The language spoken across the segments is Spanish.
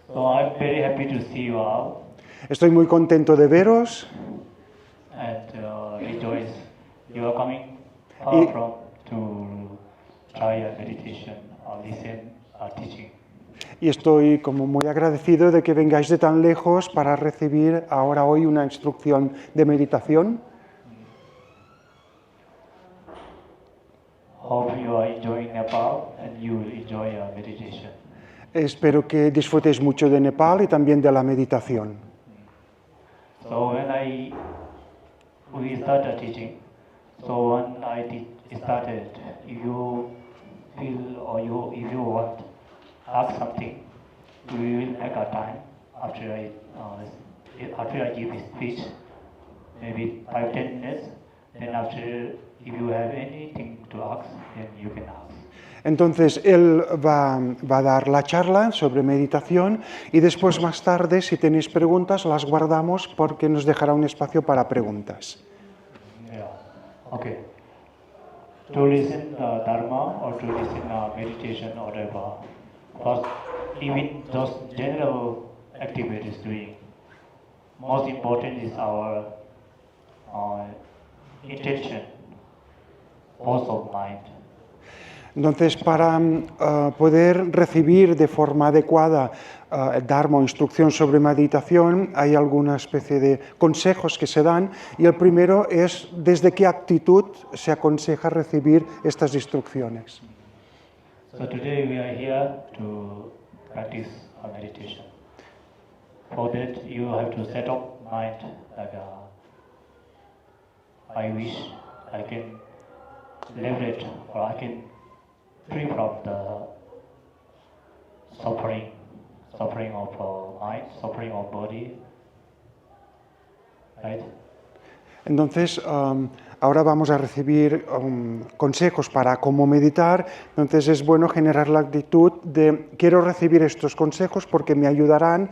So I'm very happy to see you all Estoy muy contento de veros and rejoice you are coming Y- far from to try a meditation or listen or teaching. y estoy como muy agradecido de que vengáis de tan lejos para recibir ahora hoy una instrucción de meditación. Hope you are enjoying Nepal and you will enjoy your meditation. Espero que disfrutéis mucho de Nepal y también de la meditación. So we started teaching. So when started, if you feel or if you want ask something, we will make a time after I give a speech, maybe 5-10 minutes. Then after, if you have anything to ask, then you can ask. Entonces, él va a dar la charla sobre meditación y después, más tarde, si tenéis preguntas, las guardamos porque nos dejará un espacio para preguntas. Yeah. Okay. To listen Dharma or to listen meditation or whatever, first, even those general activities doing, most important is our intention, force of mind. Entonces, para poder recibir de forma adecuada Dharma o instrucción sobre meditación, hay alguna especie de consejos que se dan y el primero es desde qué actitud se aconseja recibir estas instrucciones. So today we are here to practice meditation. For that you have to set up mind like I wish I can liberate or I can free from the suffering of mind, suffering of body, right? Entonces, ahora vamos a recibir consejos para cómo meditar. Entonces, es bueno generar la actitud de quiero recibir estos consejos porque me ayudarán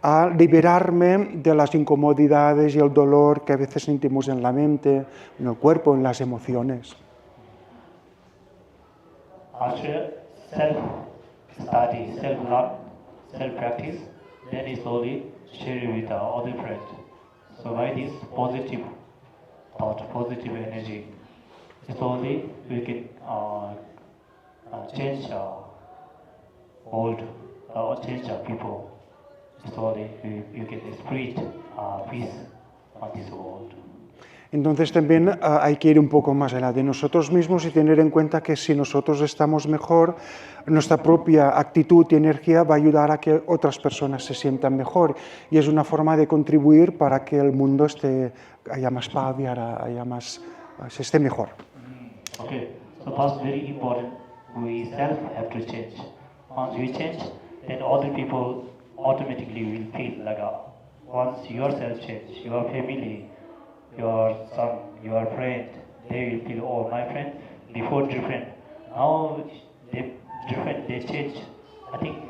a liberarme de las incomodidades y el dolor que a veces sentimos en la mente, en el cuerpo, en las emociones. After self-study, self-practice, then is slowly share with other friends. So by this positive thought, positive energy, slowly we can change world, change people. Slowly you can spread peace on this world. Entonces también hay que ir un poco más allá de nosotros mismos y tener en cuenta que si nosotros estamos mejor, nuestra propia actitud y energía va a ayudar a que otras personas se sientan mejor. Y es una forma de contribuir para que el mundo haya más paz y se esté mejor. Okay, so first very important, we self have to change. Once we change, then other people automatically will feel like once yourself change, your family, your son, your friend, they will feel, oh, my friend, before different. Now they different, they change. I think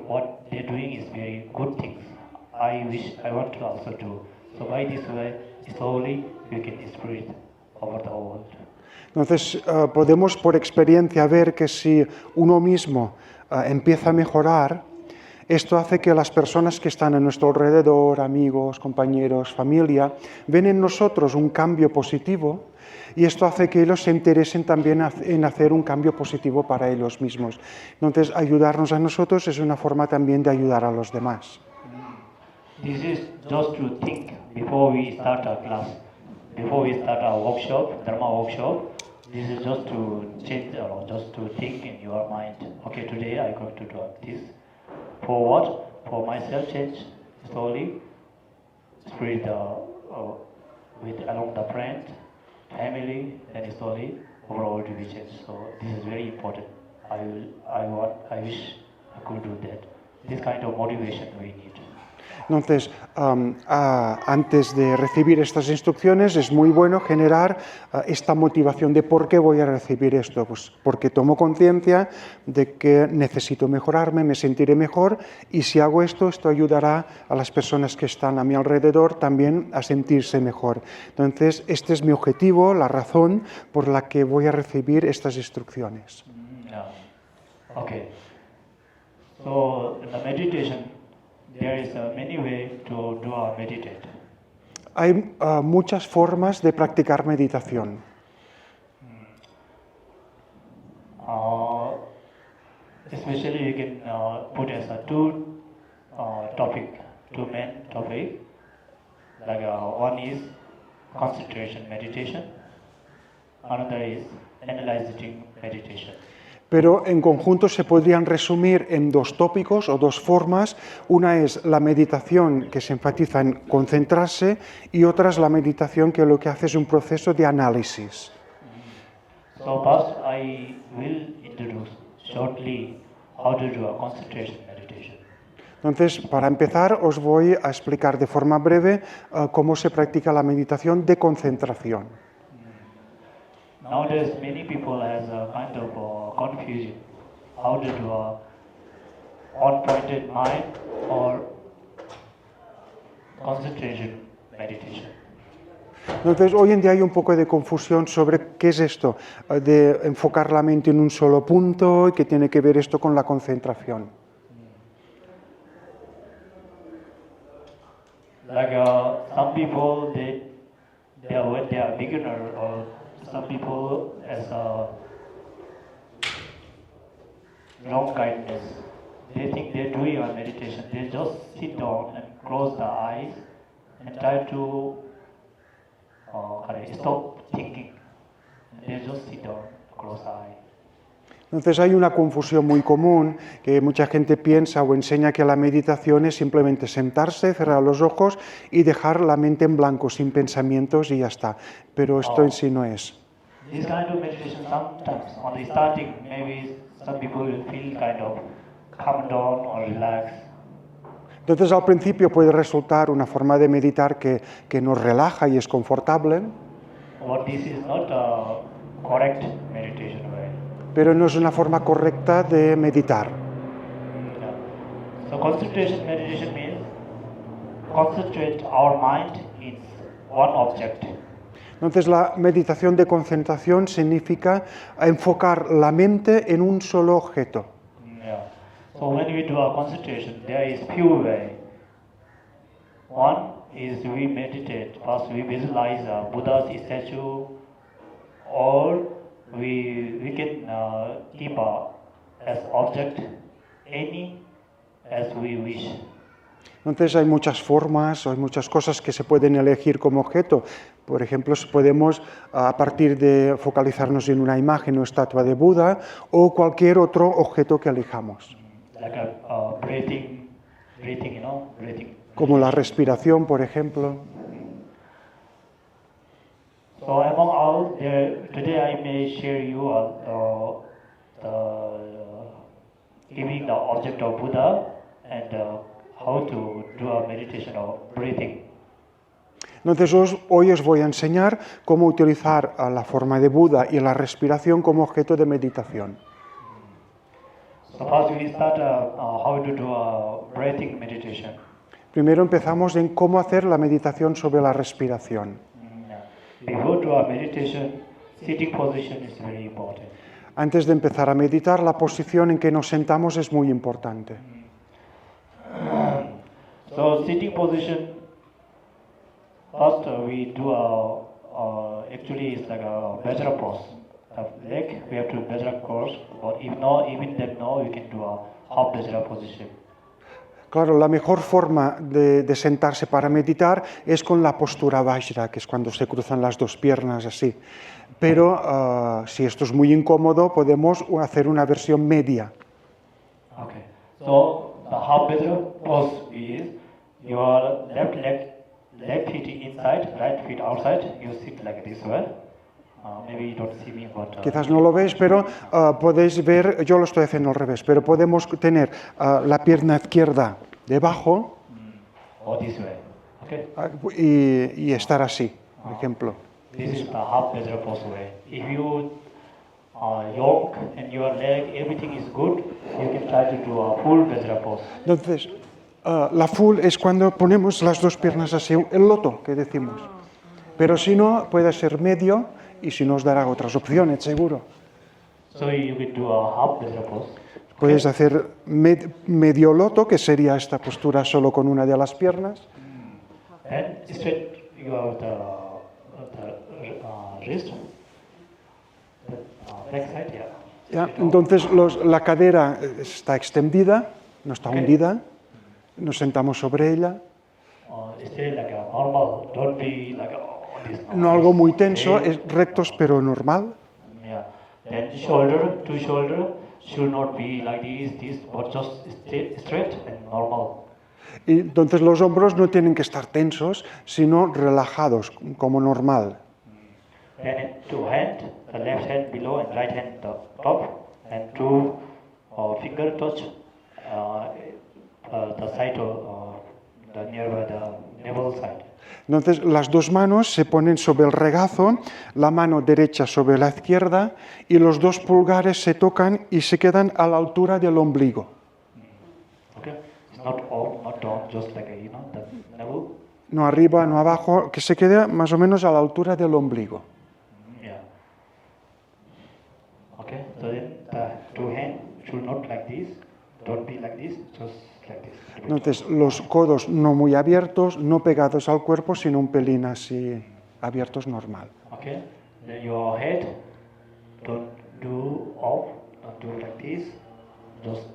what they're doing is very good things. I wish I want to also do. So by this way, slowly we can spread over the world. Entonces, podemos por experiencia ver que si uno mismo empieza a mejorar, esto hace que las personas que están a nuestro alrededor, amigos, compañeros, familia, ven en nosotros un cambio positivo y esto hace que ellos se interesen también en hacer un cambio positivo para ellos mismos. Entonces, ayudarnos a nosotros es una forma también de ayudar a los demás. This is just to think before we start our class, before we start our workshop, Dharma workshop. This is just to change, just to think in your mind. Okay, today I'm going to do this. For what? For myself change, slowly spread along the friend, family, and slowly overall to be changed. So this is very important. I wish I could do that. This kind of motivation we need. Entonces, antes de recibir estas instrucciones es muy bueno generar esta motivación de por qué voy a recibir esto. Pues porque tomo conciencia de que necesito mejorarme, me sentiré mejor y si hago esto, esto ayudará a las personas que están a mi alrededor también a sentirse mejor. Entonces, este es mi objetivo, la razón por la que voy a recibir estas instrucciones. Okay. So the meditation there is many ways to do a meditate. Hay muchas formas de practicar meditación. Especially you can put as a two main topic. Like one is concentration meditation, another is analyzing meditation. Pero en conjunto se podrían resumir en dos tópicos o dos formas. Una es la meditación, que se enfatiza en concentrarse, y otra es la meditación que lo que hace es un proceso de análisis. So first I will introduce shortly how to do a concentration meditation. Entonces, para empezar, os voy a explicar de forma breve cómo se practica la meditación de concentración. Nowadays, many people has a kind of confusion how to do a on-pointed mind or concentration meditation. Entonces, hoy en día hay un poco de confusión sobre qué es esto de enfocar la mente en un solo punto y qué tiene que ver esto con la concentración. Like some people, when they are beginner, or some people as a wrong kindness, they think they're doing a meditation. They just sit down and close the eyes and try to stop thinking. They just sit down, close the eye. Entonces hay una confusión muy común que mucha gente piensa o enseña que la meditación es simplemente sentarse, cerrar los ojos y dejar la mente en blanco, sin pensamientos y ya está. Pero esto en sí no es. This kind of meditation sometimes, on the starting, maybe some people will feel kind of calm down or relax. Entonces al principio puede resultar una forma de meditar que nos relaja y es confortable, But this is not a correct meditation way. pero no es una forma correcta de meditar. So concentration meditation means concentrate our mind in one object. Entonces la meditación de concentración significa enfocar la mente en un solo objeto. Yeah. So when we do a concentration, there is few way. One is we meditate. First we visualize a Buddha's statue, or we can keep as object any as we wish. Entonces hay muchas formas, hay muchas cosas que se pueden elegir como objeto. Por ejemplo, podemos, a partir de focalizarnos en una imagen o estatua de Buda o cualquier otro objeto que elijamos. Like a breathing, breathing. Como la respiración, por ejemplo. So among all, today I may share you giving the object of Buddha and how to do a meditation of breathing. Entonces hoy os voy a enseñar cómo utilizar la forma de Buda y la respiración como objeto de meditación. So first we start how to do a breathing meditation. Primero empezamos en cómo hacer la meditación sobre la respiración. Before do a meditation, sitting position is very important. Antes de empezar a meditar, la posición en que nos sentamos es muy importante. So sitting position, first we do actually it's like a Vajra pose. The leg we have to Vajra cross, but if not, even then no, we can do a half Vajra position. Claro, la mejor forma de sentarse para meditar es con la postura Vajra, que es cuando se cruzan las dos piernas así. Pero si esto es muy incómodo, podemos hacer una versión media. Okay. So the half Vajra pose is your left feet inside, right feet outside. You sit like this way. Maybe you don't see me, but Quizás no lo veis, pero podéis ver, yo lo estoy haciendo al revés, pero podemos tener la pierna izquierda debajo or this way. Okay. y estar así, por ejemplo. This is the half Vajra pose way. If you yoke and your leg, everything is good, you can try to do a full Vajra pose. Entonces, la full es cuando ponemos las dos piernas así, el loto que decimos. Pero si no, puede ser medio y si no os dará otras opciones, seguro. So you can do a half Vajra pose. Puedes hacer medio loto, que sería esta postura solo con una de las piernas. And straight your wrist, back side, yeah. ¿Ya? Entonces la cadera está extendida, no está hundida, nos sentamos sobre ella. Stay like a normal, don't be like this. No algo muy tenso, es rectos pero normal. Yeah. Then shoulder to shoulder should not be like this, but just stay straight and normal. Y entonces los hombros no tienen que estar tensos, sino relajados, como normal. Then two hand, the left hand below and right hand top, and two finger touch the side of the nearby the navel side. Entonces las dos manos se ponen sobre el regazo, la mano derecha sobre la izquierda y los dos pulgares se tocan y se quedan a la altura del ombligo. Okay, it's not up, not down, just like the navel. No arriba, no abajo, que se quede más o menos a la altura del ombligo. Yeah. Okay, so then the two hand should not like this, don't be like this, just like this. Entonces los codos no muy abiertos, no pegados al cuerpo, sino un pelín así abiertos normal. Okay, then your head, don't do off, don't do like this, just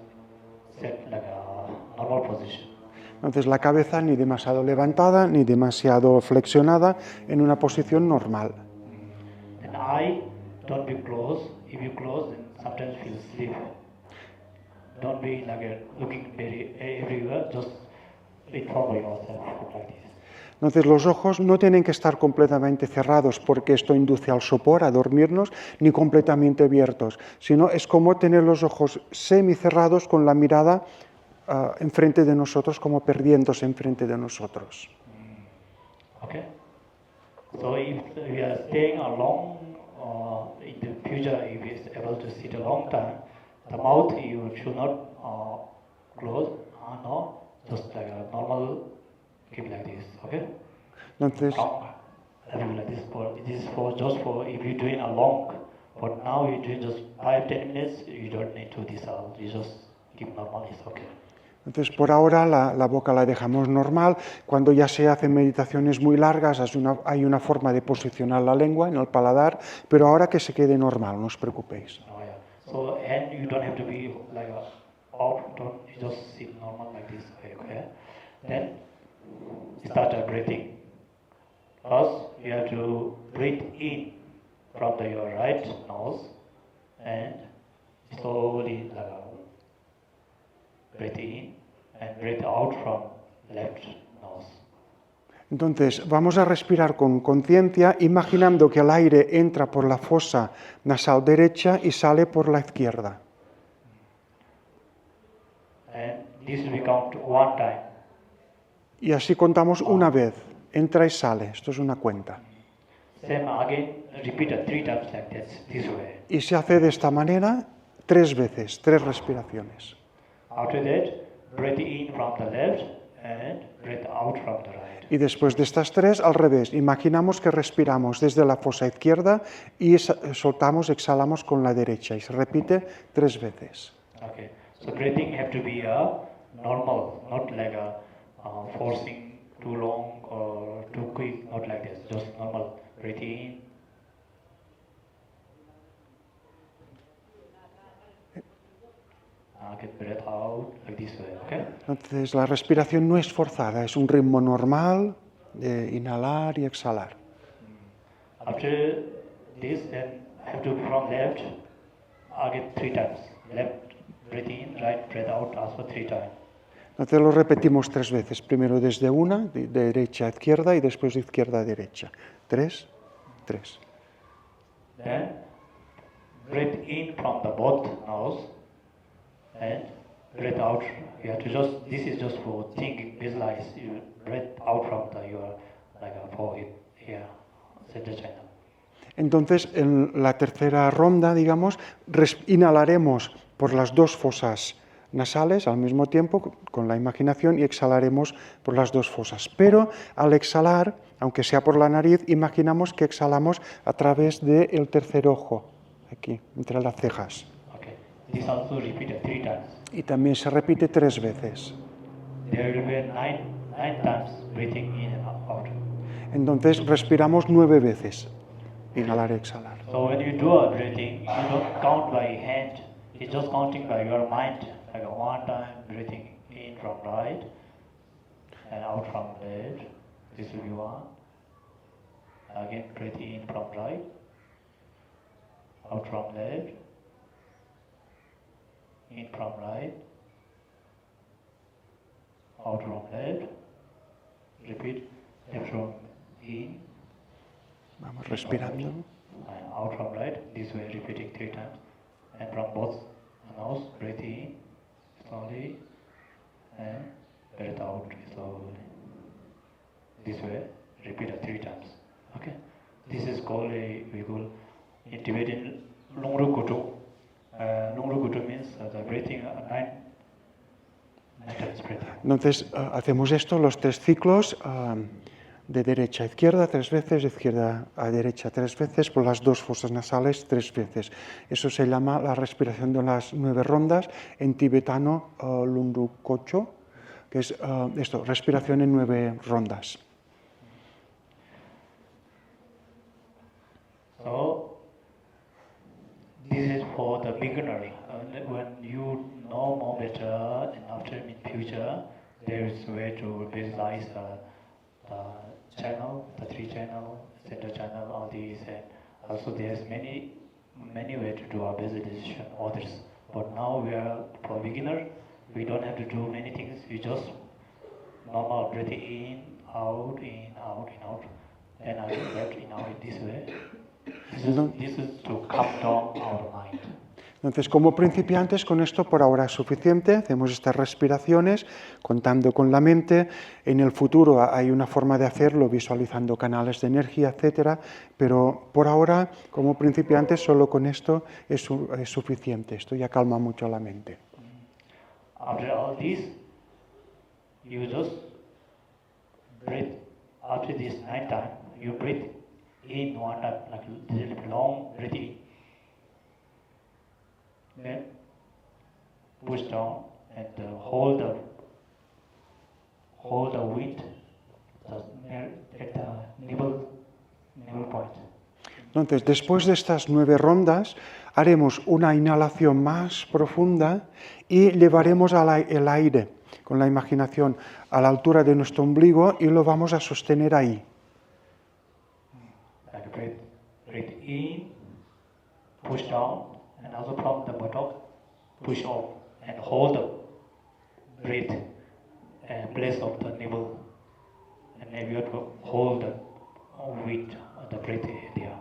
set like a normal position. Entonces la cabeza ni demasiado levantada ni demasiado flexionada, en una posición normal. Then eye, don't be closed. If you close, then sometimes feel sleep. Don't be like looking very everywhere. Just inform yourself like this. Entonces los ojos no tienen que estar completamente cerrados porque esto induce al sopor, a dormirnos, ni completamente abiertos, sino es como tener los ojos semicerrados con la mirada enfrente de nosotros, como perdiéndose enfrente de nosotros. Okay. So if we are staying a long, in the future, if we are able to sit a long time, the mouth you should not close. No, just like a normal, keep like this. Okay. Entonces, Like this is for just for if you're doing a long. But now you're doing just 5-10 minutes. You don't need to this all. You just keep normal. It's okay. Entonces, por ahora la boca la dejamos normal. Cuando ya se hacen meditaciones muy largas, hay una forma de posicionar la lengua en el paladar, pero ahora que se quede normal, no os preocupéis. Oh, yeah. So, and you don't have to be like off, you just sit normal like this, okay? Then start breathing. First, you have to breathe in from your right nose and slowly breathe in and breathe out from left nose. Entonces, vamos a respirar con conciencia, imaginando que el aire entra por la fosa nasal derecha y sale por la izquierda. And this will count one time. Y así contamos una vez. Entra y sale. Esto es una cuenta. Same again, repeat it 3 times like this way. Y se hace de esta manera 3 veces, 3 respiraciones. After that, breathe in from the left and breathe out from the right. Y después de estas 3, al revés. Imaginamos que respiramos desde la fosa izquierda y soltamos, exhalamos con la derecha. Y se repite 3 veces. Okay. So breathing have to be normal, not like forcing too long or too quick, not like this. Just normal. Breathe in. Okay, breathe out like this way, okay? Entonces la respiración no es forzada, es un ritmo normal de inhalar y exhalar. After this, then have to from left again 3 times. Left, breathe in, right, breathe out, also 3 times. Entonces lo repetimos 3 veces, primero desde una, de derecha a izquierda y después de izquierda a derecha. 3, 3. Then breathe in from the both nose and breathe out. You have to just, this is just for thinking, visualize. You breathe out from your forehead here, center channel. Entonces en la tercera ronda, digamos, inhalaremos por las 2 fosas nasales al mismo tiempo con la imaginación y exhalaremos por las 2 fosas. Pero al exhalar, aunque sea por la nariz, imaginamos que exhalamos a través del tercer ojo, aquí, entre las cejas. Okay. This also repeated 3 times. Y también se repite 3 veces. There will be nine times breathing in and out. Entonces respiramos 9 veces. Inhalar, exhalar. So when you do a breathing, you don't count by hand. It's just counting by your mind. Like a 1 time breathing in from right and out from left. This will be 1. Again breathe in from right, out from left, in from right, out from left. Repeat left from in. Vamos respirando. And out from right, this way repeating 3 times. And from both nose, breathe in slowly and breathe out slowly. This way, repeat it 3 times. Okay? This is called we call in Tibetan Lungru Kutu. Lungru Kutu means the breathing 9 times breathing. Entonces hacemos esto, los 3 ciclos. De derecha a izquierda 3 veces, de izquierda a derecha 3 veces, por las 2 fosas nasales 3 veces. Eso se llama la respiración de las 9 rondas, en tibetano Lungru Kocho, que es esto, respiración en 9 rondas. So, this is for the beginner. When you know more better, and after in future, there is a way to visualize the channel, the 3 channel, center channel, all these, and also there's many ways to do our visualization, others. But now we are for beginner, we don't have to do many things. We just normal breathe in, out, in, out, in, out, and I left in, out this way. This is to calm down our mind. Entonces, como principiantes, con esto por ahora es suficiente. Hacemos estas respiraciones contando con la mente. En el futuro hay una forma de hacerlo visualizando canales de energía, etcétera. Pero por ahora, como principiantes, solo con esto es suficiente. Esto ya calma mucho la mente. After all this, you just breathe. After this 9 time, you breathe in 1 time, like a little long breathing. Then push down and hold the wind at the nipple point. Entonces, después de estas 9 rondas, haremos una inhalación más profunda y llevaremos el aire con la imaginación a la altura de nuestro ombligo y lo vamos a sostener ahí. Like breathe in, push down. And also from the buttock, push off and hold the breath and place of the nipple. And then you have to hold the weight of the breath there.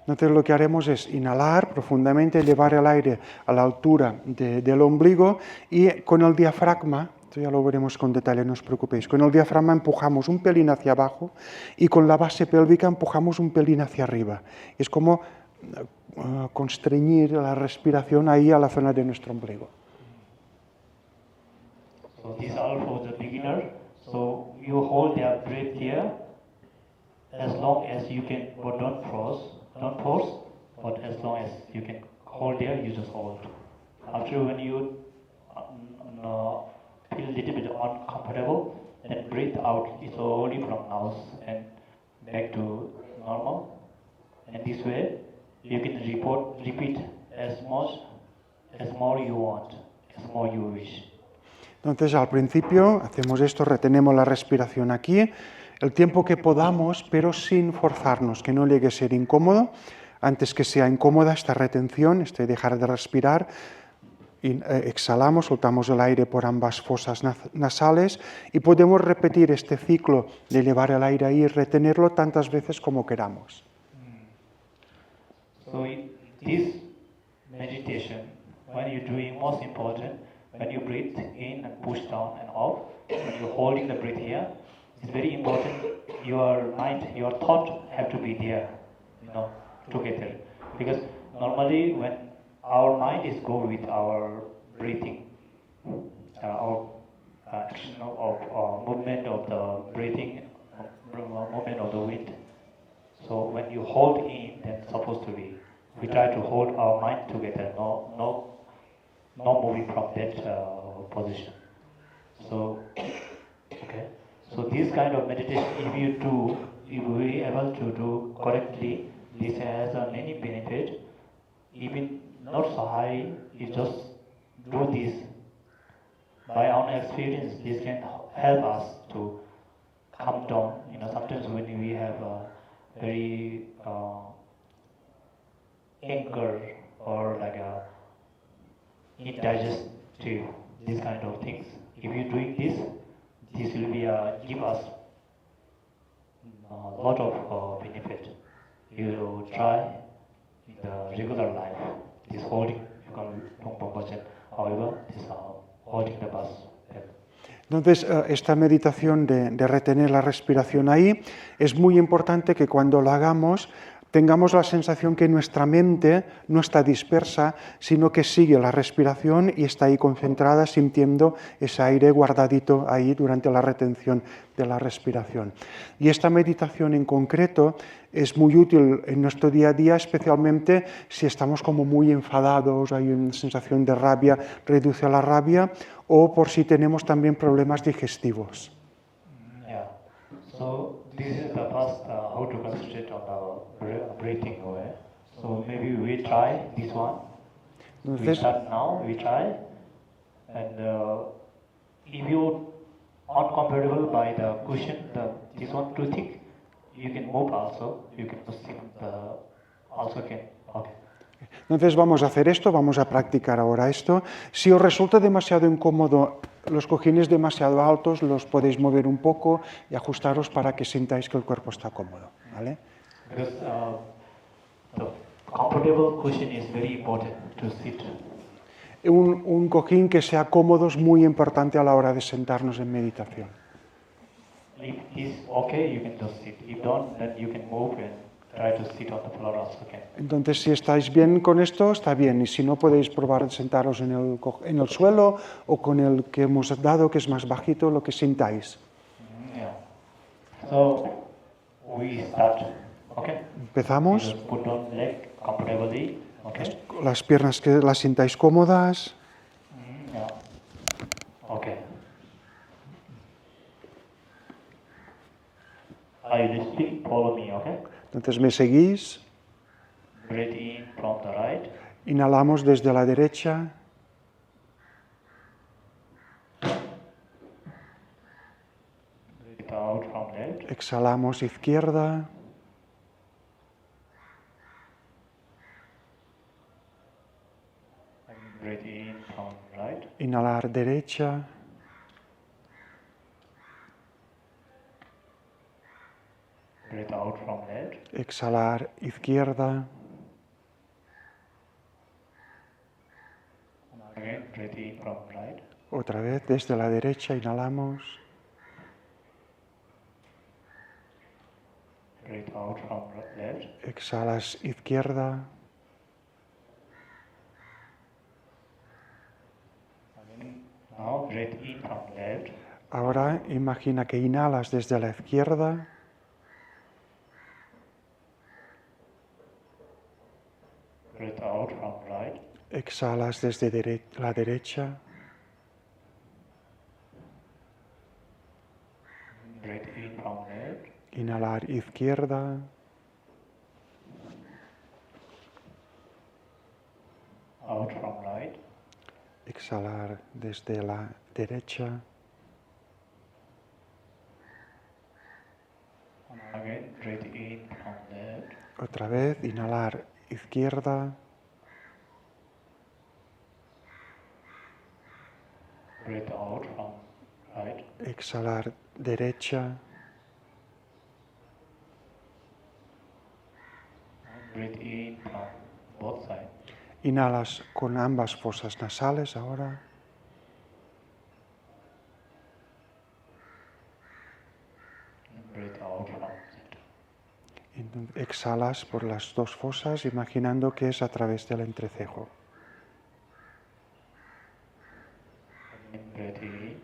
Entonces lo que haremos es inhalar profundamente, llevar el aire a la altura del ombligo y con el diafragma, esto ya lo veremos con detalle, no os preocupéis, con el diafragma empujamos un pelín hacia abajo y con la base pélvica empujamos un pelín hacia arriba. Es como constreñir la respiración ahí a la zona de nuestro ombligo. So these are for the beginner. So you hold your breath here as long as you can, but don't force, but as long as you can hold there, you just hold. After when you feel a little bit uncomfortable, then breathe out slowly from nose and back to normal. And this way, you can repeat as more you want, as more you wish. Entonces, al principio hacemos esto, retenemos la respiración aquí, el tiempo que podamos, pero sin forzarnos, que no llegue a ser incómodo. Antes que sea incómoda esta retención, este dejar de respirar, exhalamos, soltamos el aire por ambas fosas nasales y podemos repetir este ciclo de llevar el aire ahí y retenerlo tantas veces como queramos. So this meditation, when you're doing, most important, when you breathe in and push down and off, when you're holding the breath here, it's very important. Your mind, your thought have to be there, together. Because normally when our mind is go with our breathing, our action of movement of the breathing, movement of the wind. So when you hold in, that's supposed to be. We try to hold our mind together. No not moving from that position. So, okay. So this kind of meditation, if you do, if we able to do correctly, this has many benefit. Even not so high, you just do this. By our experience, this can help us to calm down. Sometimes when we have a very anger or like a indigestive, these kind of things. If you're doing this, this will be give us a lot of benefit. You try in the regular life, this holding, you can do however, this holding the bus. Entonces, esta meditación de retener la respiración ahí, es muy importante que cuando lo hagamos tengamos la sensación que nuestra mente no está dispersa, sino que sigue la respiración y está ahí concentrada, sintiendo ese aire guardadito ahí durante la retención de la respiración. Y esta meditación en concreto es muy útil en nuestro día a día, especialmente si estamos como muy enfadados, hay una sensación de rabia, reduce la rabia, o por si tenemos también problemas digestivos. Yeah. So this is the first how to concentrate on the breathing way. So maybe we try this one. Entonces, We start now. We try, and if you uncomfortable by the cushion, this one too thick, you can move also. You can sit also can. Okay. Entonces vamos a hacer esto, vamos a practicar ahora esto. Si os resulta demasiado incómodo, los cojines demasiado altos, los podéis mover un poco y ajustaros para que sintáis que el cuerpo está cómodo, ¿vale? Because the comfortable cushion is very important to sit. Un cojín que sea cómodo es muy importante a la hora de sentarnos en meditación. If it's okay, you can just sit. If don't, then you can move and try to sit on the floor also again. Entonces, si estáis bien con esto, está bien. Y si no, podéis probar sentaros en el suelo o con el que hemos dado, que es más bajito, lo que sintáis. Yeah. So we start. Okay. Empezamos. Just put on leg comfortably. Okay. Las piernas que las sintáis cómodas. Yeah. Okay. I will speak. Follow me. Okay. Entonces me seguís. Breathe in from the right. Inhalamos desde la derecha. Breathe out from left. Exhalamos izquierda. Breathe in from right. Inhalar derecha. Breathe out from left. Exhalar izquierda. Again, breathe in from right. Otra vez desde la derecha inhalamos. Breathe out from left. Exhalas izquierda. Again, now breathe in from left. Ahora imagina que inhalas desde la izquierda. Breathe out from right. Exhalas desde la derecha. Breathe in from left. Inhalar izquierda. Out from right. Exhalar desde la derecha. Again, breathe in from left. Otra vez, inhalar izquierda. Breathe out from right. Exhalar derecha. Breathe in from both sides. Inhalas con ambas fosas nasales ahora. Breathe out from center. Entonces, exhalas por las dos fosas, imaginando que es a través del entrecejo. Breathe in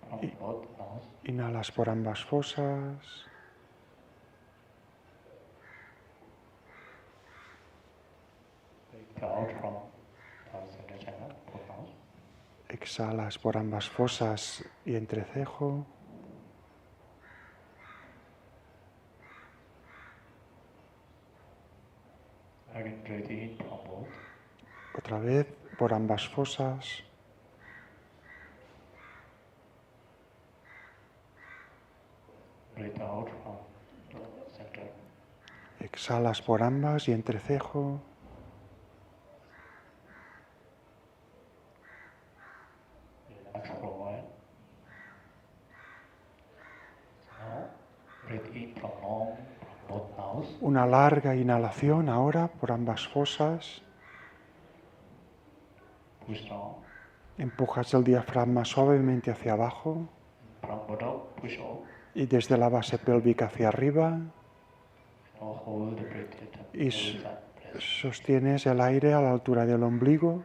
from both nose. Inhalas por ambas fosas. Breathe out from the center channel. Exhalas por ambas fosas y entrecejo. Again, breathe in from both. Otra vez por ambas fosas. Breathe out from the center. Exhalas por ambas y entrecejo. Relax for a while. Now, breathe in from long, from both mouths. Una larga inhalación ahora por ambas fosas. Push down. Empujas el diafragma suavemente hacia abajo From bottom, push up. y desde la base pélvica hacia arriba. Now hold the breath at Y every side. Press. sostienes el aire a la altura del ombligo.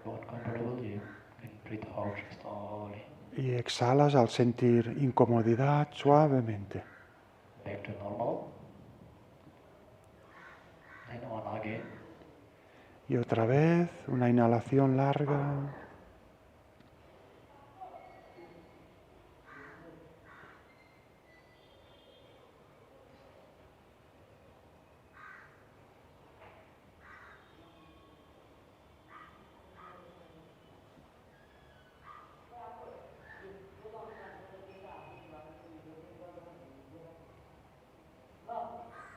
Not comfortable, you can breathe out slowly. Y exhalas al sentir incomodidad suavemente. Back to normal. And on again. Y otra vez una inhalación larga.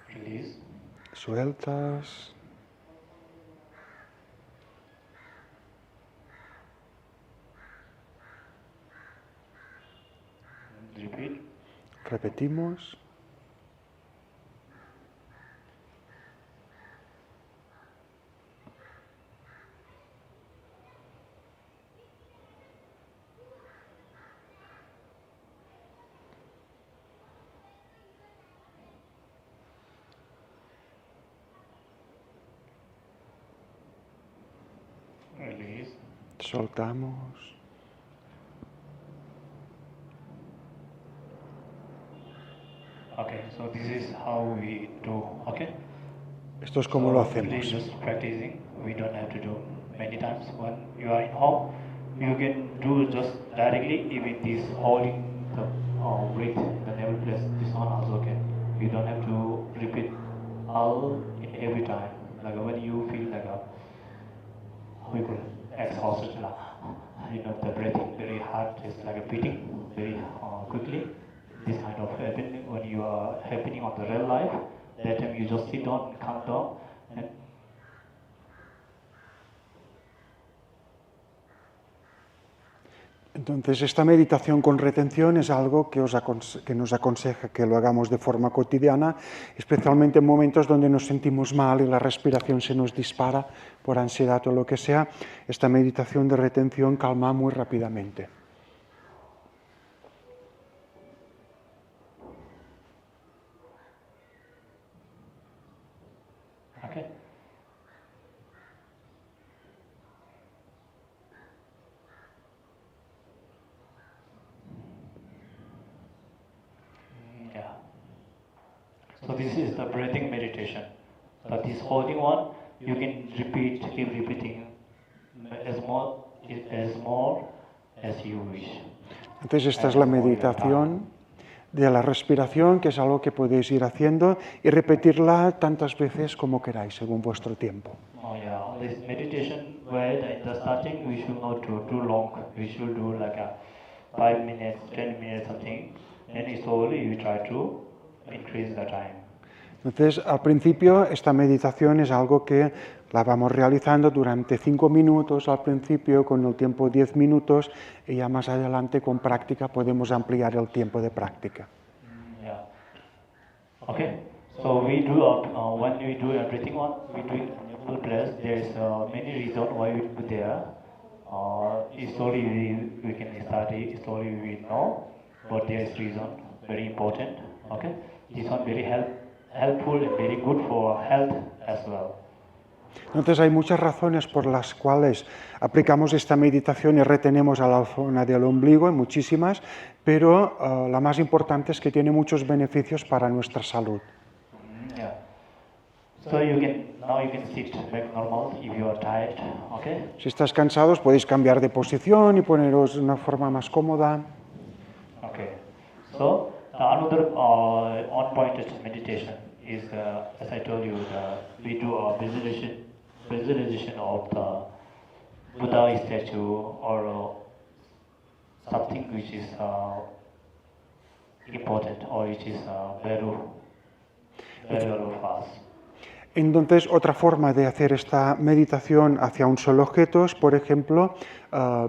Release. Sueltas. Repeat. Repetimos. Release. Soltamos. Okay, so this is how we do. Okay. Esto es como lo So really hacemos. just practicing. We don't have to do many times. When you are in home, you can do just directly, even this holding the breath in the navel place. This one also okay. You don't have to repeat all in every time. Like when you feel like a we could exhausted, the breathing very hard, it's like a beating very quickly. This kind of happening when you are happening on the real life. That time you just sit down, calm down, and Entonces, esta meditación con retención es algo que nos aconseja que lo hagamos de forma cotidiana, especialmente en momentos donde nos sentimos mal y la respiración se nos dispara por ansiedad o lo que sea. Esta meditación de retención calma muy rápidamente. okay. Yeah. So this is the breathing meditation. So this holding one, you can keep repeating as more as you wish. Entonces, esta es la meditación de la respiración, que es algo que podéis ir haciendo y repetirla tantas veces como queráis, según vuestro tiempo. Oh yeah, this meditation where in the starting we should not do too long. We should do like a 5 minutes, 10 minutes something. Then slowly we try to increase the time. Entonces, al principio, esta meditación es algo que la vamos realizando durante 5 minutos al principio, con el tiempo 10 minutos, y ya más adelante con práctica podemos ampliar el tiempo de práctica. Yeah. Okay. So we do when we do a breathing one, we do it in full breath. There's many reasons why we do there. Slowly we can start it. Slowly we know, but there is reason very important. Okay. This one very helpful and very good for health as well. Entonces hay muchas razones por las cuales aplicamos esta meditación y retenemos a la zona del ombligo, hay muchísimas, pero la más importante es que tiene muchos beneficios para nuestra salud. Yeah. So now you can sit back normal if you are tired, okay? Si estás cansados podéis cambiar de posición y poneros de una forma más cómoda. Okay. So another on-pointed meditation is, as I told you, we do a visualization of the Buddha statue or something which is important or which is valuable for us. Entonces, otra forma de hacer esta meditación hacia un solo objeto es, por ejemplo,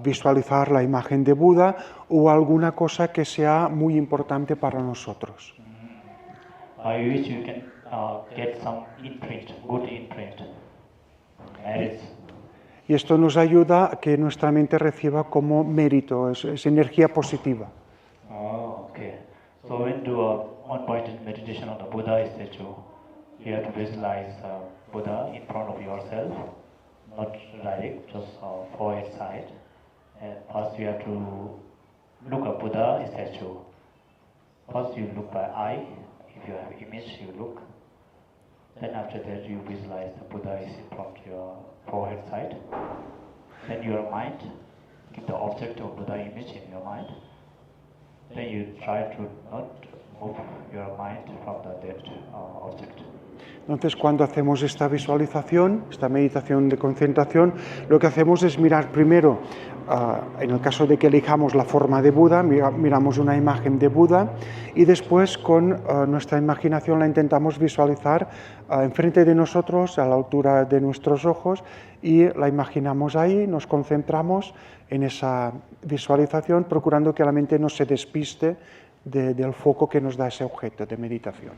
visualizar la imagen de Buda o alguna cosa que sea muy importante para nosotros. I wish you can get some imprint, good imprint, merits. Y esto nos ayuda a que nuestra mente reciba como mérito, es energía positiva. Oh, okay. So when do a one-pointed meditation on the Buddha statue, you have to visualize Buddha in front of yourself, not direct, just forehead side. And first you have to look at Buddha statue. First you look by eye. If you have image, you look. Then after that you visualize the Buddha is in front of your forehead side. Then your mind, keep the object of Buddha image in your mind. Then you try to not move your mind from that object. Entonces, cuando hacemos esta visualización, esta meditación de concentración, lo que hacemos es mirar primero, en el caso de que elijamos la forma de Buda, miramos una imagen de Buda y después con nuestra imaginación la intentamos visualizar enfrente de nosotros, a la altura de nuestros ojos, y la imaginamos ahí, nos concentramos en esa visualización, procurando que la mente no se despiste del foco que nos da ese objeto de meditación.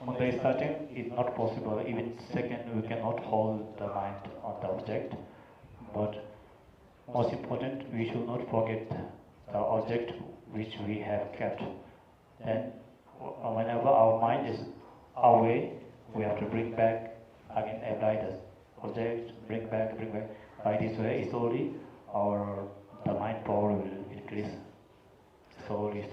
On the starting, it's not possible. Even second, we cannot hold the mind on the object. But most important, we should not forget the object which we have kept. Then, whenever our mind is away, we have to bring back again, apply the object, bring back. By this way, slowly, the mind power will increase. Slowly.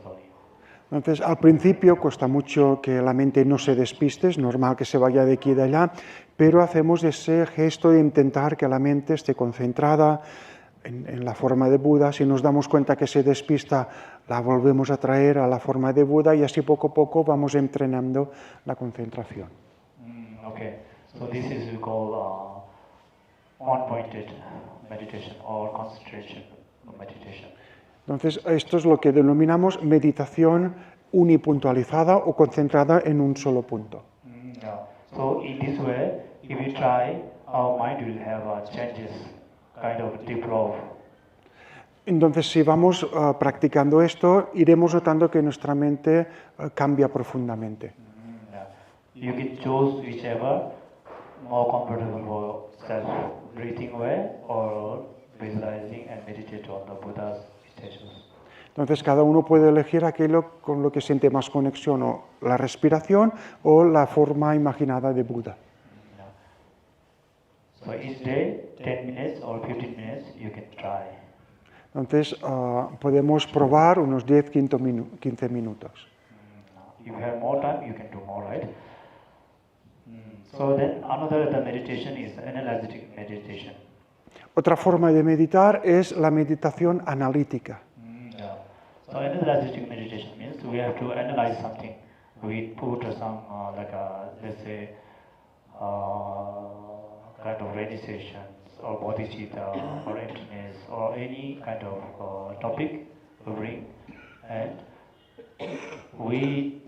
Entonces, al principio cuesta mucho que la mente no se despiste, es normal que se vaya de aquí y de allá, pero hacemos ese gesto de intentar que la mente esté concentrada en la forma de Buda. Si nos damos cuenta que se despista, la volvemos a traer a la forma de Buda y así poco a poco vamos entrenando la concentración. Okay, so this is called one-pointed meditation or concentration meditation. Entonces, esto es lo que denominamos meditación unipuntualizada o concentrada en un solo punto. Yeah. So in this way, if we try, our mind will have changes, kind of develop. Entonces, si vamos practicando esto, iremos notando que nuestra mente cambia profundamente. You can choose whichever more comfortable for self, breathing way or visualizing and meditate on the Buddha's statues. Entonces, cada uno puede elegir aquello con lo que siente más conexión, o la respiración o la forma imaginada de Buda. So each day, 10 minutes or 15 minutes, you can try. Entonces, podemos probar unos 10-15 minutos. If you have more time, you can do more, right? So then another meditation is analytic meditation. Otra forma de meditar es la meditación analítica. Yeah. So analytic meditation means we have to analyze something. We put some let's say kind of realizations or bodhicitta or emptiness or any kind of topic we bring, and we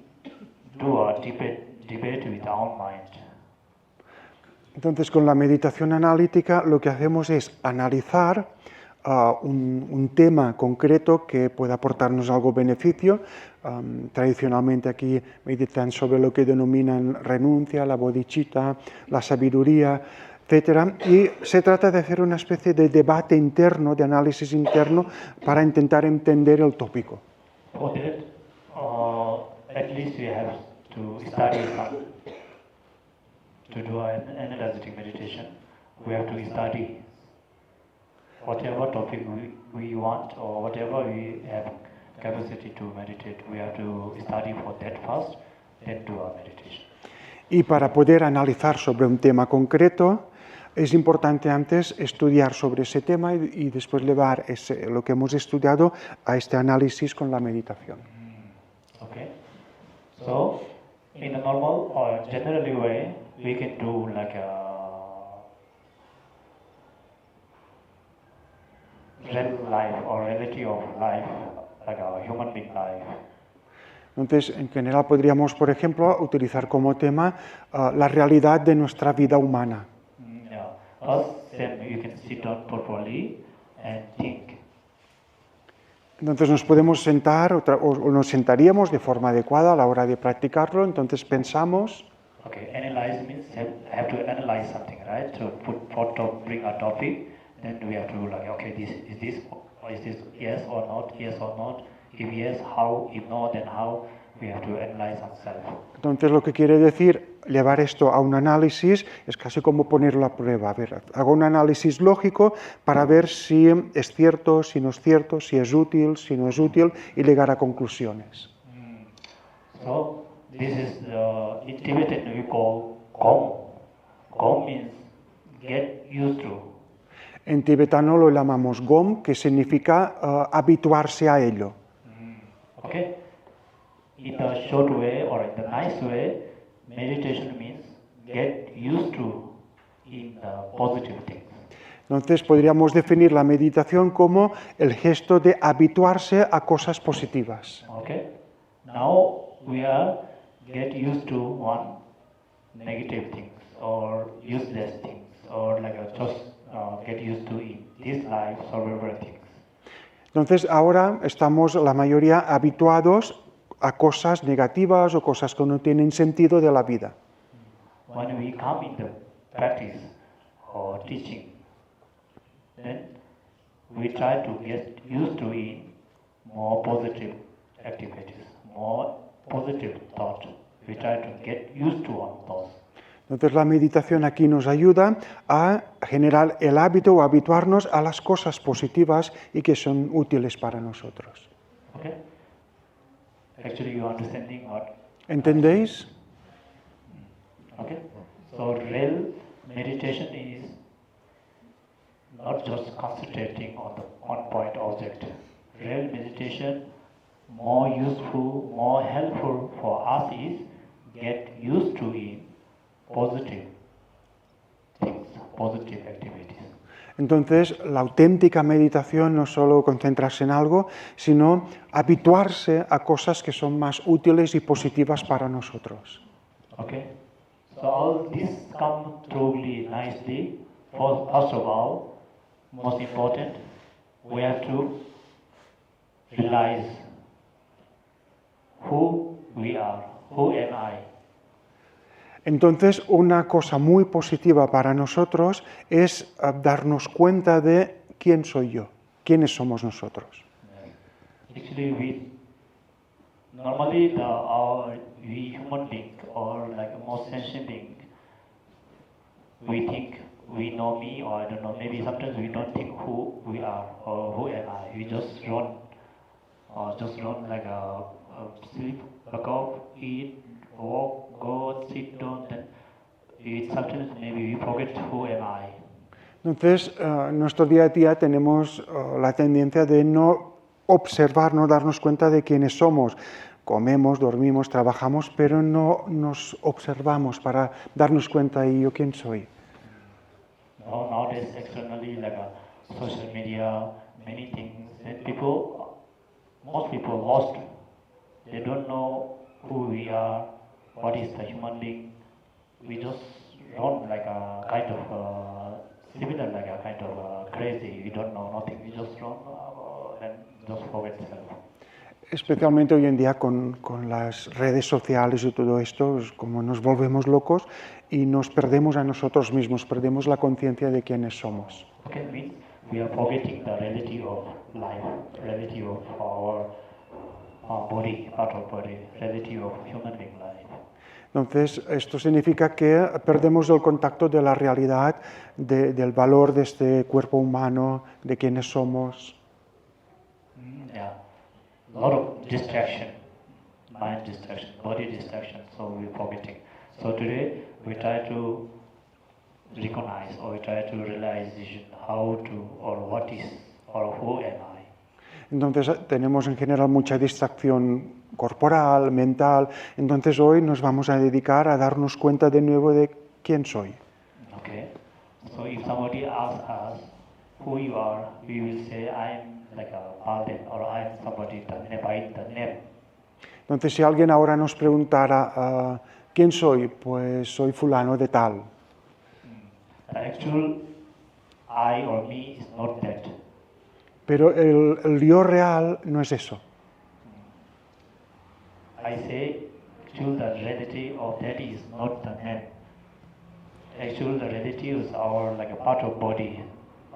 do a debate with our mind. Entonces, con la meditación analítica lo que hacemos es analizar un tema concreto que pueda aportarnos algo beneficio. Tradicionalmente aquí meditan sobre lo que denominan renuncia, la bodhicitta, la sabiduría, etc. Y se trata de hacer una especie de debate interno, de análisis interno, para intentar entender el tópico. For that, at least we have to study some to do an analytic meditation. we have to study whatever topic we want or whatever we have capacity to meditate. We have to study for that first, then do our meditation. Y para poder analizar sobre un tema concreto, es importante antes estudiar sobre ese tema y después llevar lo que hemos estudiado a este análisis con la meditación. Okay. So, in a normal or generally way, we can do like a real life or reality of life, like a human being life. Entonces, en general podríamos, por ejemplo, utilizar como tema la realidad de nuestra vida humana. Yeah. First, then you can sit down properly and think. Entonces nos podemos sentar o nos sentaríamos de forma adecuada a la hora de practicarlo. Entonces pensamos. Okay, analyze means have to analyze something, right? So bring a topic, then we have to like, okay, is this yes or not, yes or not? If yes, how? If no, then how? We have to analyze ourselves. Entonces lo que quiere decir llevar esto a un análisis es casi como ponerlo a prueba. A ver, hago un análisis lógico para ver si es cierto, si no es cierto, si es útil, si no es útil y llegar a conclusiones. So this is in Tibetan we call gom. Gom means get used to. En tibetano lo llamamos gom, que significa habituarse a ello. Okay? In the short way or in the nice way, meditation means get used to in the positive things. Entonces podríamos definir la meditación como el gesto de habituarse a cosas positivas. Okay? Now we are get used to one negative things or useless things or like just get used to in this life survival things. Entonces ahora estamos la mayoría habituados a cosas negativas o cosas que no tienen sentido de la vida. When we come in the practice or teaching, then we try to get used to in more positive activities, more positive thought. We try to get used to on those. Entonces la meditación aquí nos ayuda a generar el hábito o habituarnos a las cosas positivas y que son útiles para nosotros. Okay? Actually, you understanding what? ¿Entendéis? Okay? So real meditation is not just concentrating on the one point object. Real meditation, more useful, more helpful for us is get used to in positive things, positive activities. Entonces, la auténtica meditación no es solo concentrarse en algo, sino habituarse a cosas que son más útiles y positivas para nosotros. Okay? So all this come truly nicely. First of all, most important, we have to realize who we are, who am I. Entonces, una cosa muy positiva para nosotros es darnos cuenta de quién soy yo, quiénes somos nosotros. Actually, normally we human being or like a more sentient being, we think we know me or I don't know. Maybe sometimes we don't think who we are or who am I. We just run like a sleep, wake up, eat, walk, go, sit down, then sometimes maybe we forget who am I. Entonces, en nuestro día a día tenemos la tendencia de no observar, no darnos cuenta de quiénes somos. Comemos, dormimos, trabajamos, pero no nos observamos para darnos cuenta de yo quién soy. No, nowadays externally like social media, many things, and most people lost. They don't know who we are, what is the human being. We just run like a kind of similar like a kind of crazy. We don't know nothing. We just run and just forget self. Especialmente hoy en día con las redes sociales y todo esto, es como nos volvemos locos y nos perdemos a nosotros mismos, perdemos la conciencia de quiénes somos. Okay, means we are forgetting the reality of life, reality of our body, part of body, reality of human being life. Entonces, esto significa que perdemos el contacto de la realidad, del valor de este cuerpo humano, de quiénes somos. Yeah, a lot of distraction, mind distraction, body distraction, so we're forgetting. So today we try to recognize or we try to realize how to or what is or who am I. Entonces, tenemos en general mucha distracción corporal, mental. Entonces, hoy nos vamos a dedicar a darnos cuenta de nuevo de quién soy. Okay, so if somebody asks us who you are, we will say I'm like a Balden or I'm somebody by the name. Entonces, si alguien ahora nos preguntara, ¿quién soy? Pues soy fulano de tal. The actual I or me is not that. Pero el yo real no es eso. I say actual the reality of that is not the name. Actual the reality is our like a part of body.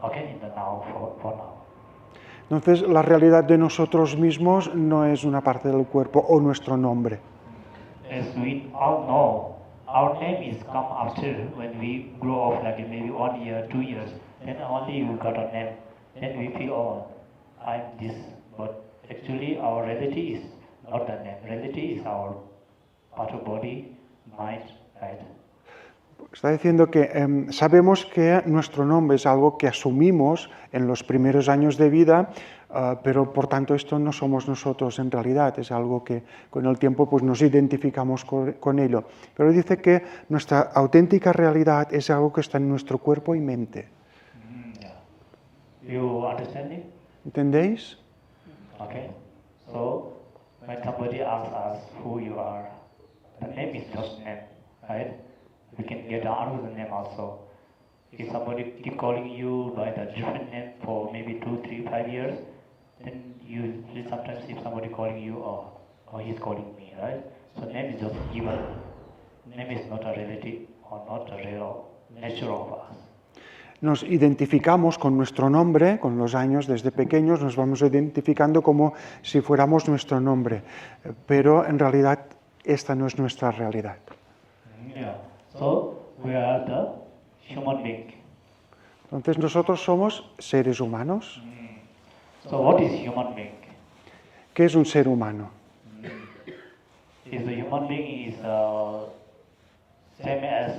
Okay, in the now for now. Entonces, la realidad de nosotros mismos no es una parte del cuerpo o nuestro nombre. As we all know, our name is come after when we grow up like maybe 1 year, 2 years, then only we got a name. Then we feel, oh, I'm this. But actually our reality is not the name. Reality is our part of body, mind, right? Está diciendo que sabemos que nuestro nombre es algo que asumimos en los primeros años de vida, pero por tanto esto no somos nosotros en realidad, es algo que con el tiempo pues, nos identificamos con ello. Pero dice que nuestra auténtica realidad es algo que está en nuestro cuerpo y mente. Yeah. You understanding? ¿Entendéis? Okay. So when somebody asks us who you are, the name is just name, right? We can get another name also. If somebody keep calling you by the different name for maybe 2, 3, 5 years, then you sometimes if somebody calling you, oh he's calling me, right? So name is just given. Name is not a reality or not a real nature of us. Nos identificamos con nuestro nombre, con los años desde pequeños nos vamos identificando como si fuéramos nuestro nombre, pero en realidad esta no es nuestra realidad. Yeah. So we are the human being. Entonces nosotros somos seres humanos. So what is human being? ¿Qué es un ser humano? Is the human being is same as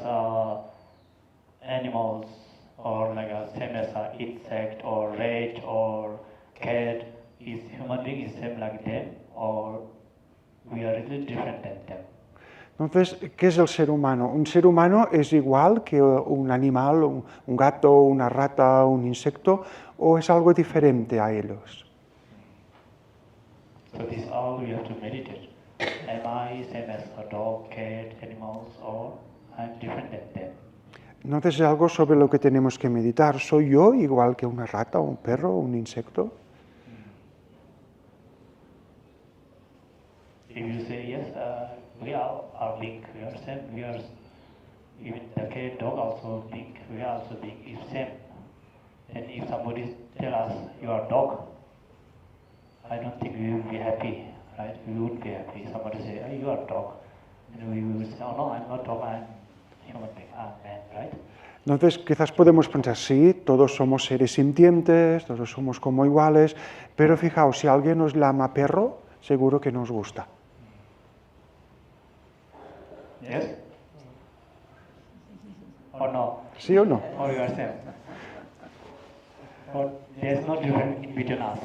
animals or like a same as insect or rat or cat? Is human being is same like them or we are really different than them? Entonces, ¿qué es el ser humano? ¿Un ser humano es igual que un animal, un gato, una rata, un insecto, o es algo diferente a ellos? So this all we have to meditate. Am I same as a dog, cat, animals, or I'm different than them? Entonces es algo sobre lo que tenemos que meditar. ¿Soy yo igual que una rata, un perro, un insecto? If you say yes, we are big, we are same, we are even the cat, dog also big, we are also big, if same. Then if somebody tell us you are dog, I don't think we will be happy, right? We wouldn't be happy. Somebody say, oh, you are dog, and we will say, oh no, I'm not dog, I'm human being, I'm man, right? Entonces quizás podemos pensar, sí, todos somos seres sintientes, todos somos como iguales, pero fijaos, si alguien nos llama perro, seguro que nos gusta. Yes? Or no? ¿Sí o no? Or you are same? Or there's no difference in between us?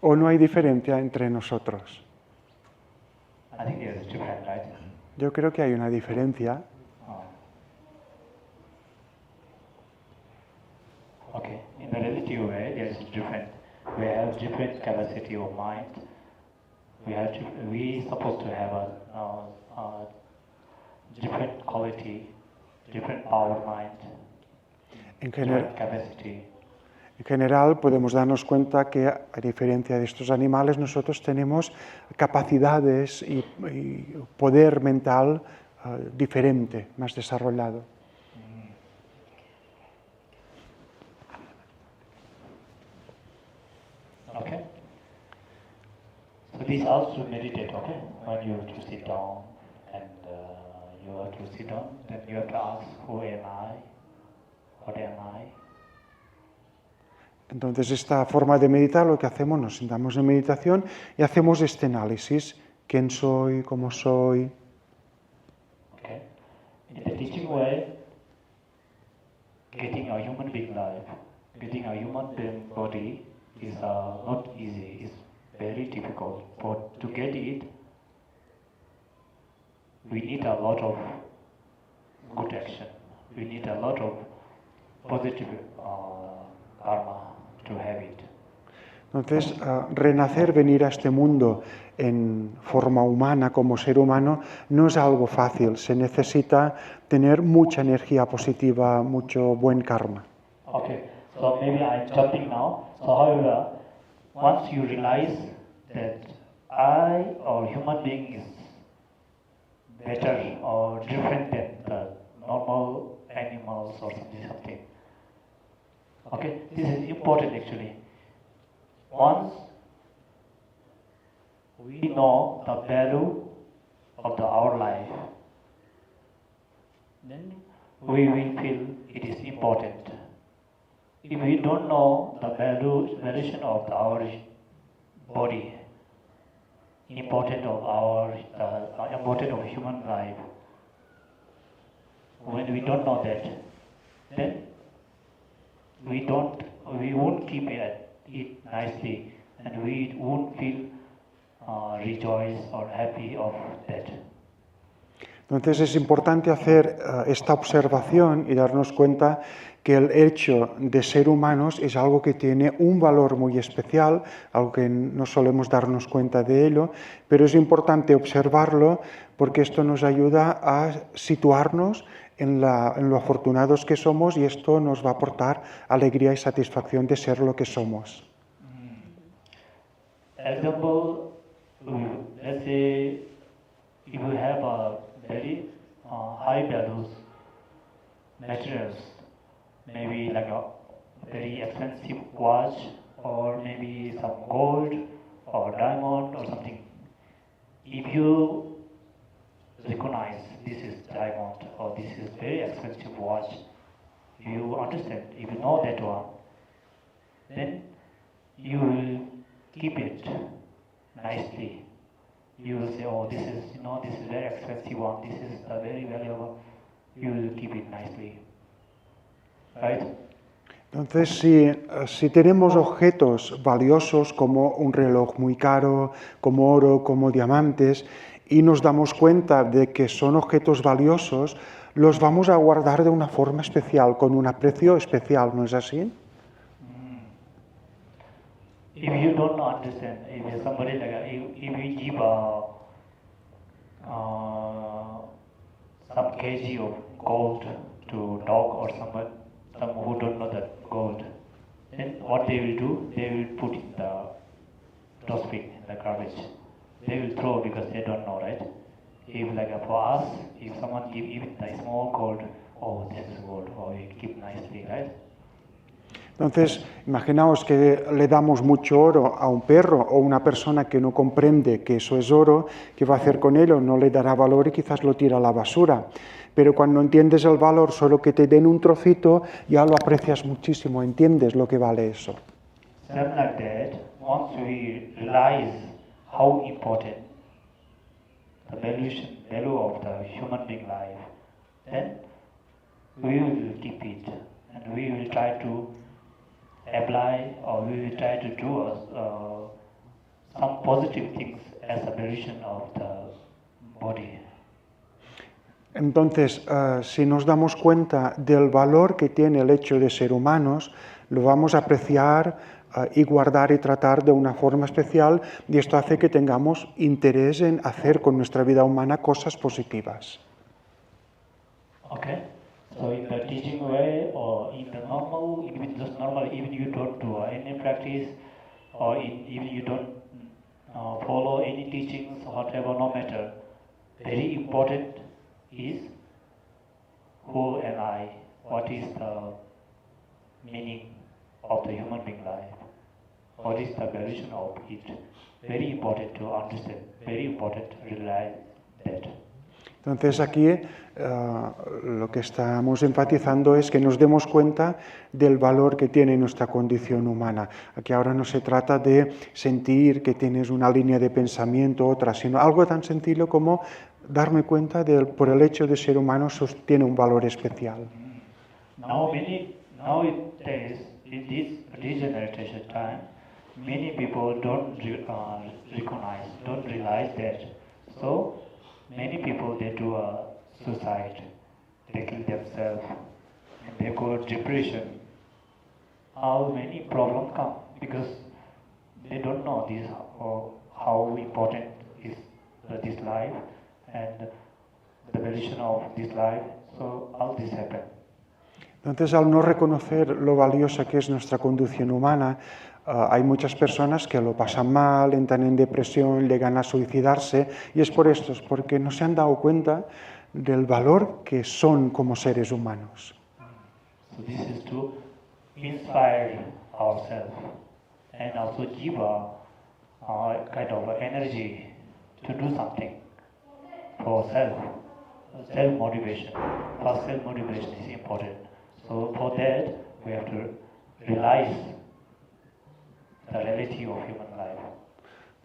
¿O no hay diferencia entre nosotros? I think there is difference, right? Yo creo que hay una diferencia. Okay, in the relative way, there is different. We have different capacity of mind. We supposed to have a different quality, different power mind, different capacity. En general podemos darnos cuenta que a diferencia de estos animales nosotros tenemos capacidades y poder mental diferente, más desarrollado. Okay. So this also meditate, okay? When you to sit down and you have to sit down. Then you have to ask, who am I? What am I? Entonces, esta forma de meditar, lo que hacemos, nos sentamos en meditación y hacemos este análisis. ¿Quién soy? ¿Cómo soy? Okay. In the teaching way, getting a human being life, getting a human being body is not easy. It's very difficult. But to get it, we need a lot of good action. We need a lot of positive karma to have it. Entonces, renacer, venir a este mundo en forma humana, como ser humano, no es algo fácil. Se necesita tener mucha energía positiva, mucho buen karma. Okay, so maybe I'm jumping now. So however, once you realize that I or human being is better or different than the normal animals or something. Okay, this is important actually. Once we know the value of our life, then we will feel it is important. If we don't know the valuation of our body, importance of human life, when we don't know that, then we won't keep it nicely, and we won't feel rejoice or happy of that. Entonces es importante hacer esta observación y darnos cuenta que el hecho de ser humanos es algo que tiene un valor muy especial, algo que no solemos darnos cuenta de ello, pero es importante observarlo porque esto nos ayuda a situarnos en lo afortunados que somos y esto nos va a aportar alegría y satisfacción de ser lo que somos. Example, let's say if you have a very high values materials, maybe like a very expensive watch or maybe some gold or diamond or something. If you recognize this is diamond or this is very expensive watch, you understand, if you know that one, then you will keep it nicely. You will say, oh, this is very expensive one, this is a very valuable, you will keep it nicely. Right? Entonces, si tenemos objetos valiosos como un reloj muy caro, como oro, como diamantes, y nos damos cuenta de que son objetos valiosos, los vamos a guardar de una forma especial, con un aprecio especial, ¿no es así? If you don't understand, if somebody if you give some kg of gold to dog or someone who don't know that gold, then what they will do, they will put in the dustbin, in the garbage. They will throw because they don't know, right? If for us, if someone give even the small gold, oh, this is gold, or we keep nicely, right? Entonces, imaginaos que le damos mucho oro a un perro o una persona que no comprende que eso es oro, ¿qué va a hacer con ello? No le dará valor y quizás lo tira a la basura. Pero cuando entiendes el valor, solo que te den un trocito, ya lo aprecias muchísimo, entiendes lo que vale eso. Something like that, once we realize how important the value of the human being life, then we will keep it and we will try to apply or we will try to do some positive things as a variation of the body. Entonces, si nos damos cuenta del valor que tiene el hecho de ser humanos, lo vamos a apreciar y guardar y tratar de una forma especial, y esto hace que tengamos interés en hacer con nuestra vida humana cosas positivas. Okay. So in the teaching way or in the normal, even you don't do any practice or even you don't follow any teachings, whatever, no matter. Very important is who am I? What is the meaning of the human being life? What is the valuation of it? Very important to understand. Very important to realize that. Entonces aquí lo que estamos enfatizando es que nos demos cuenta del valor que tiene nuestra condición humana. Aquí ahora no se trata de sentir que tienes una línea de pensamiento, otra, sino algo tan sencillo como darme cuenta de por el hecho de ser humano tiene un valor especial. Nowadays, in this regeneration time, many people don't recognize, don't realize that. So many people they do a suicide, they kill themselves, and they go depression. How many problems come because they don't know this how important is this life and the valuation of this life. So all this happen. Entonces, al no reconocer lo valiosa que es nuestra condición humana, hay muchas personas que lo pasan mal, entran en depresión, llegan a suicidarse, y es por esto, es porque no se han dado cuenta del valor que son como seres humanos. So this is to inspire ourselves and also give a kind of energy to do something for self-motivation. For self-motivation is important. So for that, we have to realize the reality of human life.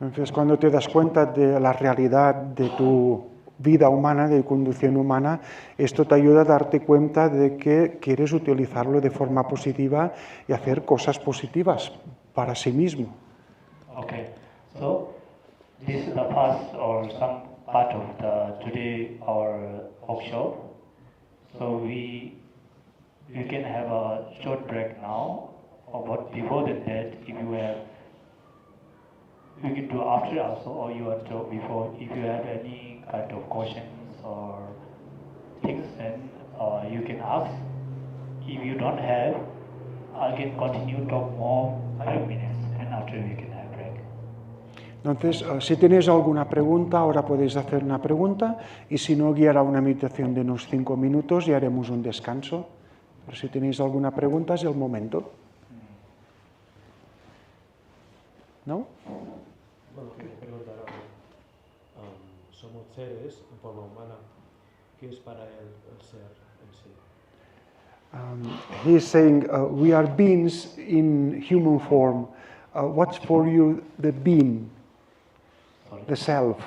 Entonces, cuando te das cuenta de la realidad de tu vida humana, de tu condición humana, esto te ayuda a darte cuenta de que quieres utilizarlo de forma positiva y hacer cosas positivas para sí mismo. Okay, so this is the first or some part of today our workshop. So we can have a short break now, but before that, if you have, you can do after also, or you want to before. If you have any kind of questions or things, then you can ask. If you don't have, I can continue talk more 5 minutes, and after we can have break. Entonces, si tenéis alguna pregunta, ahora podéis hacer una pregunta, y si no, guiará una meditación de unos 5 minutos y haremos un descanso. Pero si tenéis alguna pregunta, es el momento. ¿No? Bueno, quería preguntar algo. Somos seres en forma humana. ¿Qué es para él el ser en sí? He is saying, we are beings in human form. What's for you the being, the self?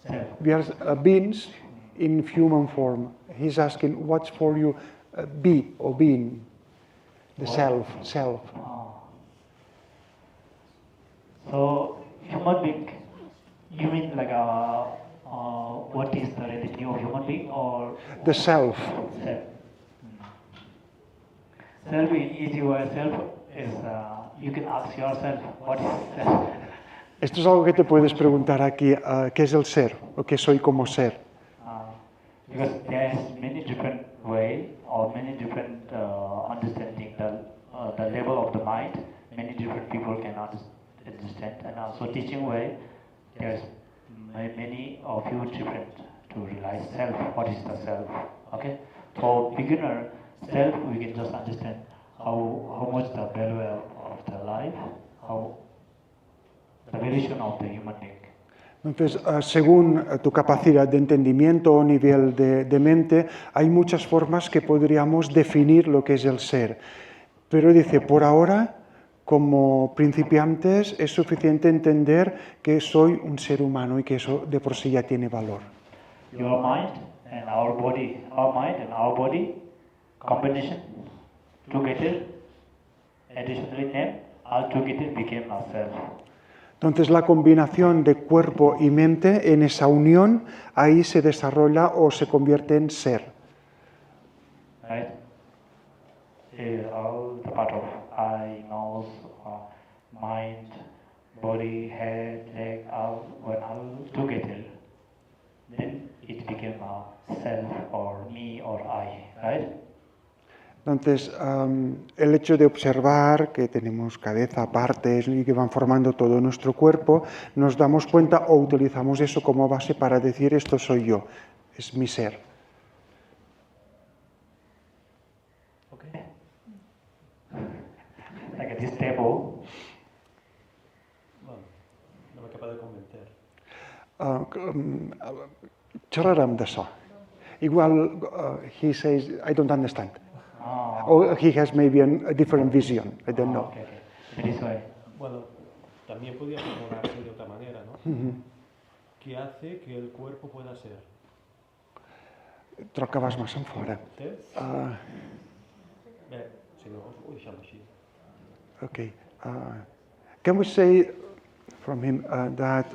Self. We are beings in human form. He's asking, what's for you be or being, the self? So human being, you mean like what is the reality of human being or The self. self? Self in easy way, self is you can ask yourself what is self. Esto es algo que te puedes preguntar aquí, ¿qué es el ser? ¿O qué soy como ser? Because there's many different way or many different understanding the level of the mind. Many different people can understand, and also teaching way. There's many of you different to realize self. What is the self? Okay. For beginner, self we can just understand how much the value of the life, how the valuation of the human being. Entonces, según tu capacidad de entendimiento o nivel de mente, hay muchas formas que podríamos definir lo que es el ser. Pero dice, por ahora, como principiantes, es suficiente entender que soy un ser humano y que eso de por sí ya tiene valor. Your mind and our body, combination, together, additionally name, all together became ourselves. Entonces, la combinación de cuerpo y mente, en esa unión, ahí se desarrolla o se convierte en ser. Right? All the part of eye, nose, mind, body, head, leg, when all together, then it became a self or me or I, right? Entonces, el hecho de observar que tenemos cabeza, partes y que van formando todo nuestro cuerpo, nos damos cuenta o utilizamos eso como base para decir esto soy yo, es mi ser. Okay. Like at this table, Bueno, no me acaba de convencer. Xerrarem d'això. igual he says, I don't understand. Ah, Or he has maybe a different vision, I don't know. okay, okay. That is why. Bueno, también podría formularse de otra manera, ¿no? ¿Qué hace que el cuerpo pueda ser? Trocabas más en fora. Sí? Ah, Bé, si no, ho deixem així. okay. Can we say from him that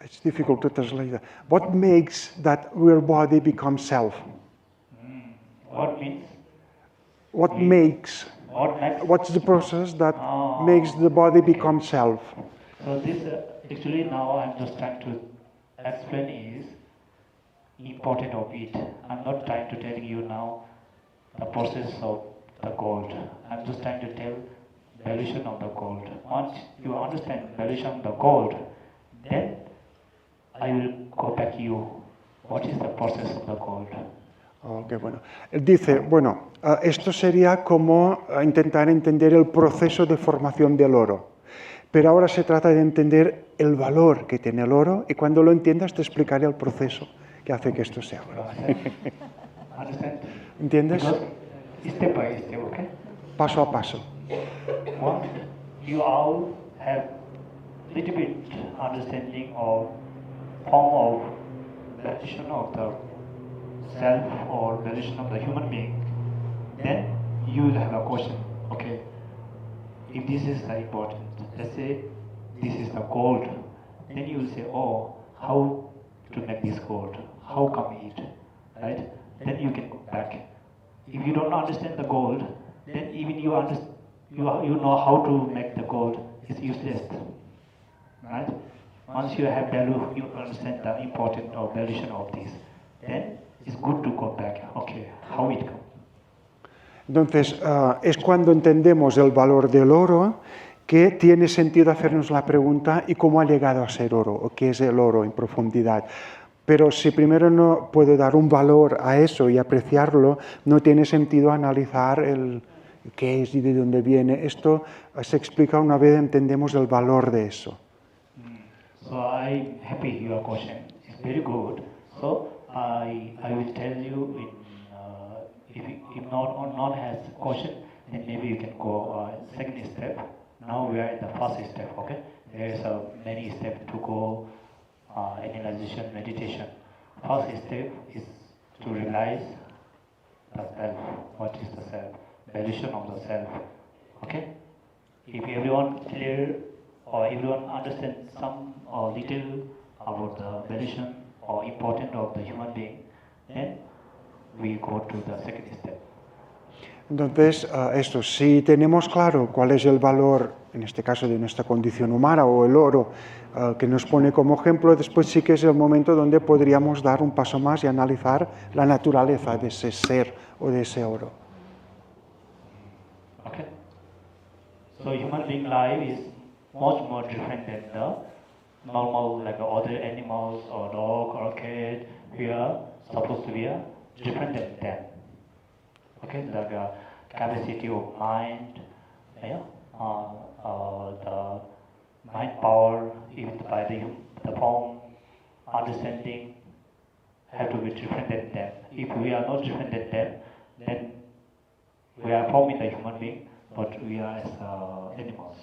it's difficult to translate that. What makes that real body become self? What means? What makes? What makes? What's the process that makes the body become self? So this actually now I'm just trying to explain is important of it. I'm not trying to tell you now the process of the gold. I'm just trying to tell valuation of the gold. Once you understand valuation of the gold, then I will go back to you. What is the process of the gold? Oh, qué bueno. Él dice, bueno, esto sería como intentar entender el proceso de formación del oro. Pero ahora se trata de entender el valor que tiene el oro y cuando lo entiendas te explicaré el proceso que hace que esto sea oro. Understand? ¿Entiendes? Because step by step, okay? Paso a paso. Once you all have little bit understanding of form of valuation of the self or valuation of the human being, then you will have a question, okay, if this is the important, let's say this is the gold, then you will say, oh, how to make this gold, how come it, right? Then you can go back. If you don't understand the gold, then even you know how to make the gold is useless, right? Once you have value, you understand the importance of valuation of this, then it's good to go back. Okay, how it comes. Entonces, es cuando entendemos el valor del oro que tiene sentido hacernos la pregunta ¿y cómo ha llegado a ser oro? ¿O qué es el oro en profundidad? Pero si primero no puedo dar un valor a eso y apreciarlo, no tiene sentido analizar el qué es y de dónde viene. Esto se explica una vez entendemos el valor de eso. So I'm happy your question. It's very good. So I will tell you in if not has question, then maybe you can go second step. Now we are in the first step. Okay, there is many steps to go. Analyzation, meditation. First step is to realize the self. What is the self? Valuation of the self. Okay? If everyone clear or everyone understands some or little about the valuation or importance of the human being, then we go to the second step. Entonces, esto, si tenemos claro cuál es el valor, en este caso de nuestra condición humana o el oro, que nos pone como ejemplo, después sí que es el momento donde podríamos dar un paso más y analizar la naturaleza de ese ser o de ese oro. Okay. So human being life is much more different than the normal like other animals or dog or cat. We are supposed to be different than them. Okay, like capacity of mind, yeah, the mind power, even by the form, understanding, have to be different than them. If we are not different than them, then we are forming the human being, but we are as animals.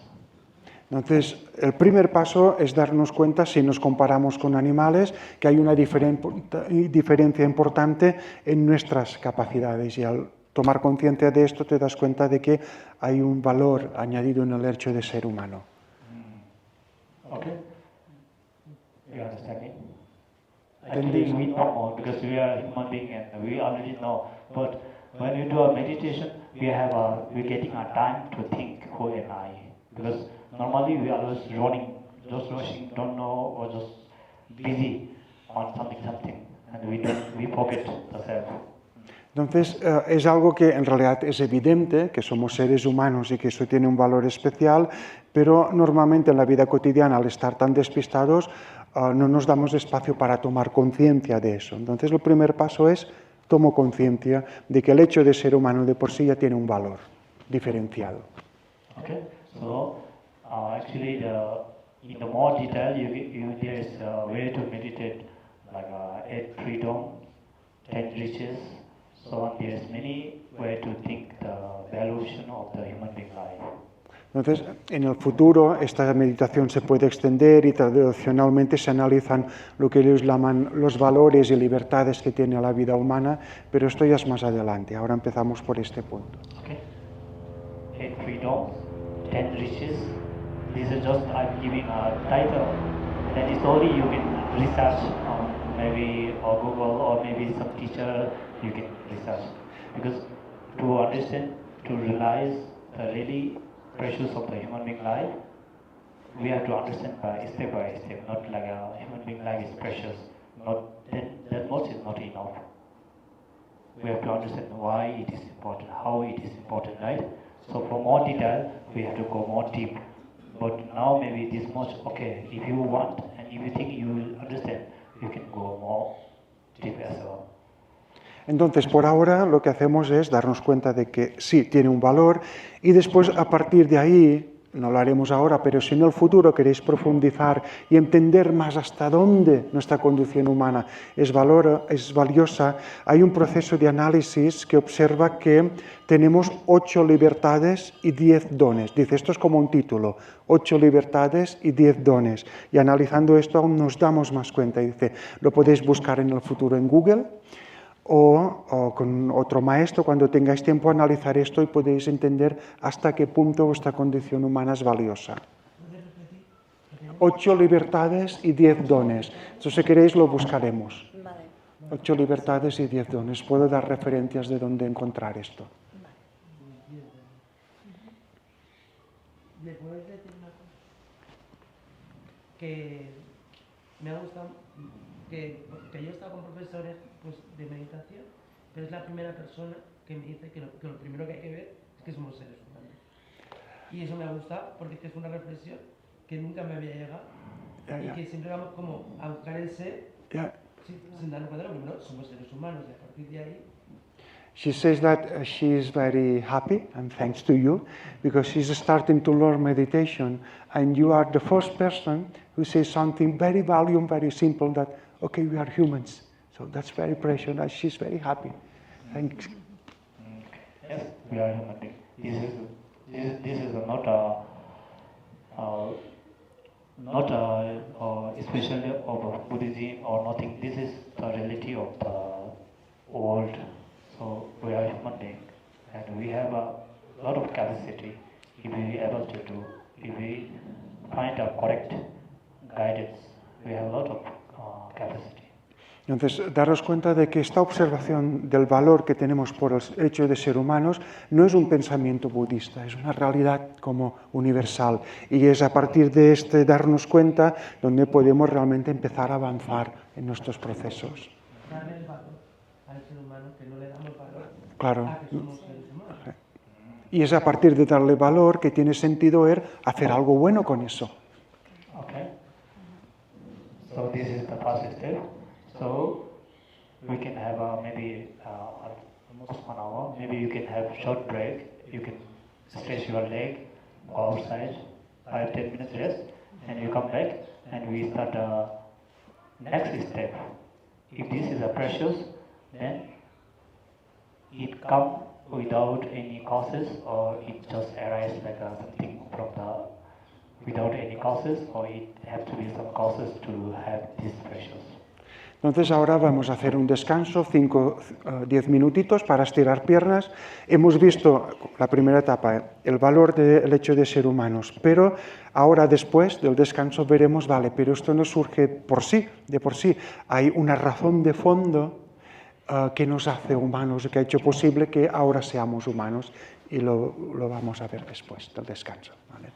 Entonces, el primer paso es darnos cuenta, si nos comparamos con animales, que hay una diferencia importante en nuestras capacidades y al tomar conciencia de esto te das cuenta de que hay un valor añadido en el hecho de ser humano. Okay. You understand me? Actually, we know more because we are human being and we already know. But when we do a meditation, we're getting a time to think who am I. Because normally we are always running, just rushing, don't know, or just busy on something, and we forget the self. Entonces, es algo que en realidad es evidente, que somos seres humanos y que eso tiene un valor especial, pero normalmente en la vida cotidiana, al estar tan despistados, no nos damos espacio para tomar conciencia de eso. Entonces, el primer paso es, tomo conciencia de que el hecho de ser humano de por sí ya tiene un valor diferenciado. Okay, so actually, in the more detail, there is a way to meditate like 8 freedom, 10 riches, so on. There is many way to think the valuation of the human being life. Entonces, en el futuro, esta meditación se puede extender y tradicionalmente se analizan lo que ellos llaman los valores y libertades que tiene la vida humana, pero esto ya es más adelante. Ahora empezamos por este punto. Okay. 8 freedom, 10 riches. This is just I'm giving a title. Then it's only you can research on maybe or Google or maybe some teacher you can research. Because to understand, to realize the really precious of the human being life, we have to understand by step, not like a human being life is precious. Not that much is not enough. We have to understand why it is important, how it is important, right? So for more detail, we have to go more deep. But now maybe this much, okay, if you want and if you think you will understand, you can go more deep as well. Entonces, por ahora lo que hacemos es darnos cuenta de que sí, tiene un valor y después a partir de ahí, no lo haremos ahora, pero si en el futuro queréis profundizar y entender más hasta dónde nuestra condición humana es valiosa, hay un proceso de análisis que observa que tenemos 8 libertades y 10 dones. Dice, esto es como un título, 8 libertades y 10 dones. Y analizando esto aún nos damos más cuenta. Dice, lo podéis buscar en el futuro en Google, o con otro maestro, cuando tengáis tiempo, analizar esto y podéis entender hasta qué punto vuestra condición humana es valiosa. 8 libertades y 10 dones. Entonces, si queréis, lo buscaremos. 8 libertades y 10 dones. Puedo dar referencias de dónde encontrar esto. ¿Me puedes decir una cosa? Que me ha gustado que yo he estado con profesores pues, de meditación, pero es la primera persona que me dice que lo primero que hay que ver es que somos seres humanos. Y eso me ha gustado porque es una reflexión que nunca me había llegado y que siempre vamos como a buscar el ser sin darnos cuenta de lo primero, somos seres humanos y a partir de ahí. She says that she is very happy, and thanks to you, because she's starting to learn meditation, and you are the first person who says something very valuable, very simple, that, okay, we are humans. So that's very precious, and she's very happy. Thanks. Yes, we are human beings. This is not especially of Buddhism or nothing. This is the reality of the world. So we are human beings, and we have a lot of capacity if we are able to do. If we find a correct guidance, we have a lot of capacity. Entonces, daros cuenta de que esta observación del valor que tenemos por el hecho de ser humanos no es un pensamiento budista, es una realidad como universal. Y es a partir de este darnos cuenta donde podemos realmente empezar a avanzar en nuestros procesos. Darle el valor al ser humano, que no le damos valor Claro. a que somos seres humanos. Y es a partir de darle valor que tiene sentido hacer algo bueno con eso. Okay. So this is the first step. So we can have maybe almost 1 hour. Maybe you can have short break. You can stretch your leg, go outside, 5-10 minutes rest, and you come back, and we start next step. If this is a precious, then it comes without any causes, or it just arises like something from without any causes, or it has to be some causes to have this precious. Entonces ahora vamos a hacer un descanso, 5-10 minutitos para estirar piernas. Hemos visto la primera etapa, el valor del hecho de ser humanos, pero ahora después del descanso veremos, vale, pero esto no surge de por sí. Hay una razón de fondo que nos hace humanos, que ha hecho posible que ahora seamos humanos, y lo vamos a ver después del descanso. ¿Vale?